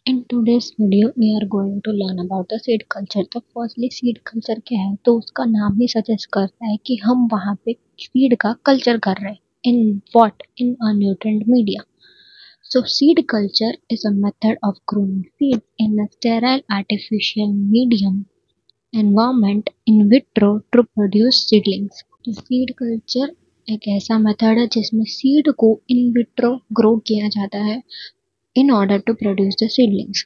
In today's video, we are going to learn about the seed culture. तो firstly seed culture क्या है? तो उसका नाम ही सजेस्ट करता है कि हम वहाँ पे सीड का कल्चर कर रहे हैं. In a nutrient media. So seed culture is a method of growing seeds in a sterile artificial medium environment in vitro to produce seedlings. तो सीड कल्चर एक ऐसा मेथड है जिसमें सीड को इन विट्रो ग्रो किया जाता है in order to produce the seedlings.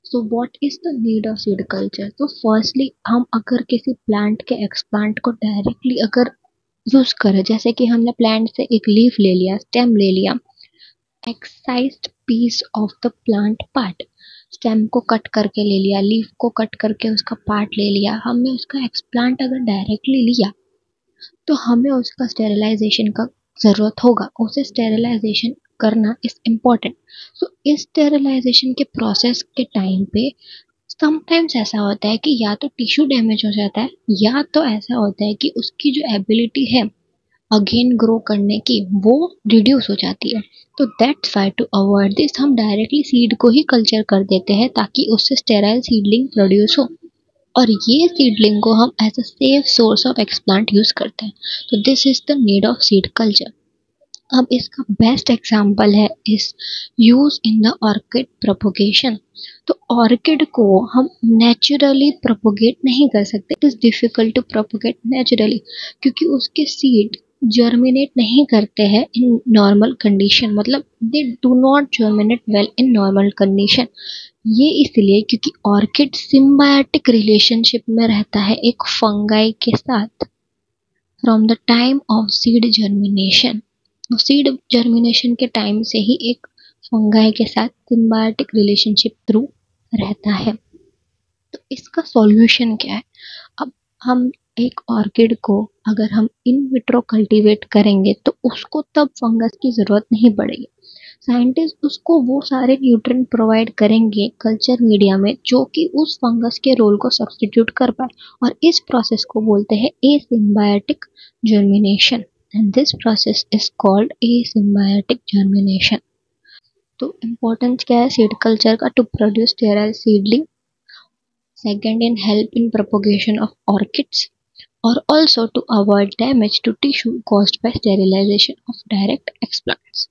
So what is the need of seed culture? तो firstly हम अगर किसी प्लांट के एक्सप्लांट को डायरेक्टली अगर यूज करें, जैसे कि हमने प्लांट से एक लीफ ले लिया, स्टेम ले लिया, excised piece of the plant part, stem को कट करके ले लिया, लीफ को कट करके उसका पार्ट ले लिया, हमने उसका एक्सप्लांट अगर डायरेक्टली लिया तो हमें उसका स्टेरिलाइजेशन का ज़रूरत होगा. उसे स्टेरिलाइजेशन करना इज इम्पॉर्टेंट. सो इस स्टेरिलाइजेशन के प्रोसेस के टाइम पे समटाइम्स ऐसा होता है कि या तो टिश्यू डैमेज हो जाता है या तो ऐसा होता है कि उसकी जो एबिलिटी है अगेन ग्रो करने की वो रिड्यूस हो जाती है. तो that's why to avoid this हम डायरेक्टली सीड को ही कल्चर कर देते हैं ताकि उससे स्टेराइल सीडलिंग प्रोड्यूस हो और ये सीडलिंग को हम as a safe source of explant use करते हैं. तो this is the need of seed culture. अब इसका बेस्ट एग्जाम्पल है इस use in the orchid propagation. तो ऑर्किड को हम नेचुरली प्रोपोगेट नहीं कर सकते. It is difficult to propagate naturally क्योंकि उसके सीड जर्मिनेट नहीं करते हैं इन नॉर्मल कंडीशन, मतलब they do not germinate well in normal condition. ये इसलिए क्योंकि ऑर्किड सिम्बायोटिक रिलेशनशिप में रहता है एक फंगाई के साथ from the time of seed germination. Seed germination के टाइम से ही एक फंगाई के साथ सिम्बायोटिक रिलेशनशिप थ्रू रहता है. तो इसका सॉल्यूशन क्या है? अब हम एक ऑर्किड को अगर हम इन विट्रो कल्टीवेट करेंगे तो उसको तब फंगस की ज़रूरत नहीं पड़ेगी. साइंटिस्ट उसको वो सारे न्यूट्रिएंट प्रोवाइड करेंगे कल्चर मीडिया में जो कि उस फंगस के रोल को सब्स्टिट्यूट कर पाए और इस प्रोसेस को बोलते हैं asymbiotic germination. And this process is called asymbiotic germination. तो इम्पोर्टेंस क्या है सीड कल्चर का? To produce sterile seedling, second in help in propagation of orchids और also to avoid damage to tissue caused by sterilization of direct explants.